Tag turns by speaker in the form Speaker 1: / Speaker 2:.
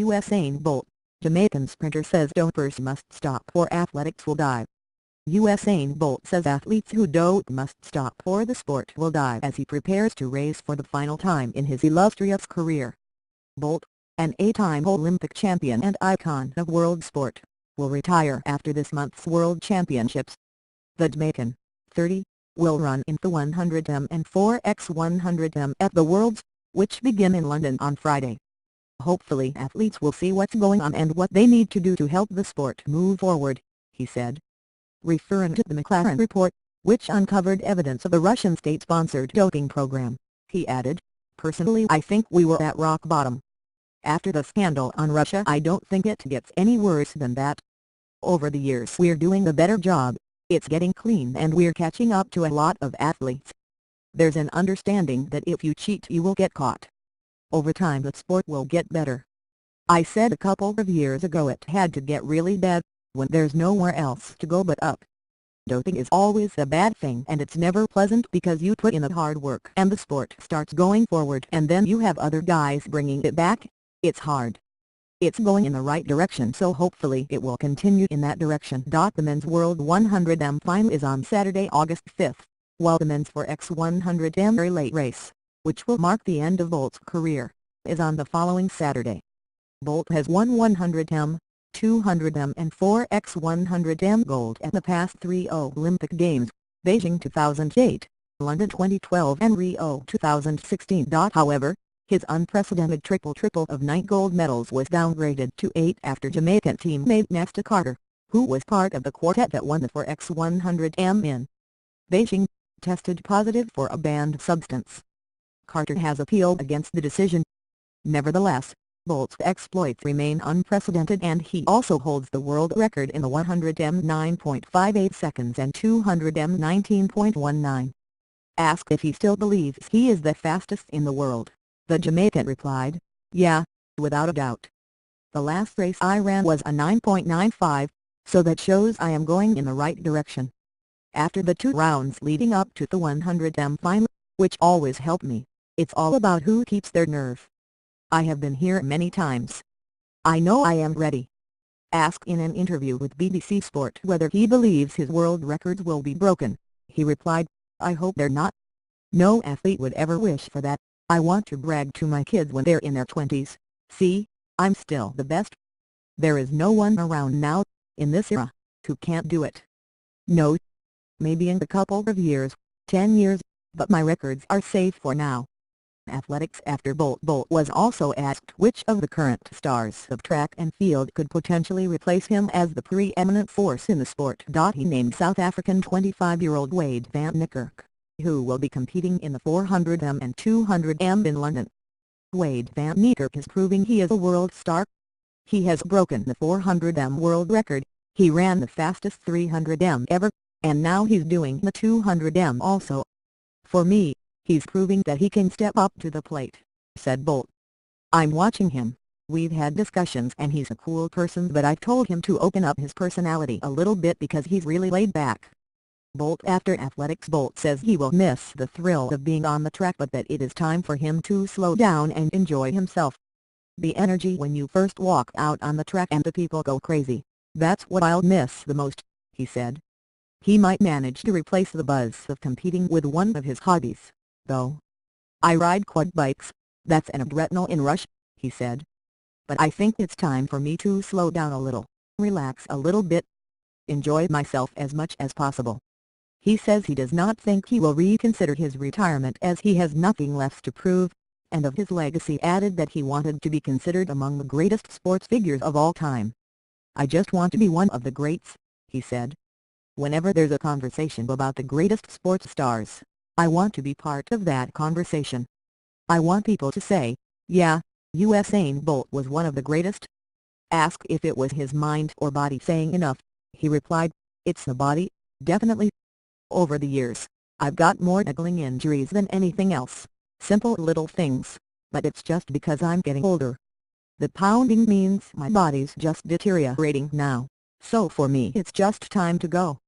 Speaker 1: Usain Bolt, Jamaican sprinter says dopers must stop or athletics will die. Usain Bolt says athletes who dope must stop or the sport will die as he prepares to race for the final time in his illustrious career. Bolt, an 8-time Olympic champion and icon of world sport, will retire after this month's World Championships. The Jamaican, 30, will run in the 100m and 4x100m at the Worlds, which begin in London on Friday. Hopefully athletes will see what's going on and what they need to do to help the sport move forward, he said. Referring to the McLaren report, which uncovered evidence of a Russian state-sponsored doping program, he added, "Personally I think we were at rock bottom. After the scandal on Russia I don't think it gets any worse than that. Over the years we're doing a better job, it's getting clean and we're catching up to a lot of athletes. There's an understanding that if you cheat you will get caught. Over time the sport will get better. I said a couple of years ago it had to get really bad, when there's nowhere else to go but up. Doping is always a bad thing and it's never pleasant because you put in the hard work and the sport starts going forward and then you have other guys bringing it back. It's hard. It's going in the right direction so hopefully it will continue in that direction." The men's World 100m final is on Saturday, August 5th, while the men's 4x100m relay race, which will mark the end of Bolt's career, is on the following Saturday. Bolt has won 100m, 200m and 4x100m gold at the past 3 Olympic Games, Beijing 2008, London 2012 and Rio 2016. However, his unprecedented triple-triple of 9 gold medals was downgraded to 8 after Jamaican teammate Nesta Carter, who was part of the quartet that won the 4x100m in Beijing, tested positive for a banned substance. Carter has appealed against the decision. Nevertheless, Bolt's exploits remain unprecedented and he also holds the world record in the 100m 9.58 seconds and 200m 19.19. Asked if he still believes he is the fastest in the world, the Jamaican replied, "Yeah, without a doubt. The last race I ran was a 9.95, so that shows I am going in the right direction." After the 2 rounds leading up to the 100m final, which always help me, it's all about who keeps their nerve. I have been here many times. I know I am ready. Asked in an interview with BBC Sport whether he believes his world records will be broken, he replied, "I hope they're not. No athlete would ever wish for that. I want to brag to my kids when they're in their 20s, see, I'm still the best. There is no one around now, in this era, who can't do it. No. Maybe in a couple of years, 10 years, but my records are safe for now." Athletics after Bolt was also asked which of the current stars of track and field could potentially replace him as the preeminent force in the sport. He named South African 25-year-old Wade van Niekerk, who will be competing in the 400m and 200m in London. Wade van Niekerk is proving he is a world star. He has broken the 400m world record, he ran the fastest 300m ever, and now he's doing the 200m also. "For me, he's proving that he can step up to the plate," said Bolt. "I'm watching him, we've had discussions and he's a cool person but I've told him to open up his personality a little bit because he's really laid back." Bolt after athletics. Bolt says he will miss the thrill of being on the track but that it is time for him to slow down and enjoy himself. "The energy when you first walk out on the track and the people go crazy, that's what I'll miss the most," he said. He might manage to replace the buzz of competing with one of his hobbies, though. "I ride quad bikes, that's an adrenaline in rush," he said. "But I think it's time for me to slow down a little, relax a little bit, enjoy myself as much as possible." He says he does not think he will reconsider his retirement as he has nothing left to prove, and of his legacy added that he wanted to be considered among the greatest sports figures of all time. "I just want to be one of the greats," he said. "Whenever there's a conversation about the greatest sports stars, I want to be part of that conversation. I want people to say, yeah, Usain Bolt was one of the greatest." Asked if it was his mind or body saying enough, he replied, "It's the body, definitely. Over the years, I've got more niggling injuries than anything else, simple little things, but it's just because I'm getting older. The pounding means my body's just deteriorating now, so for me it's just time to go."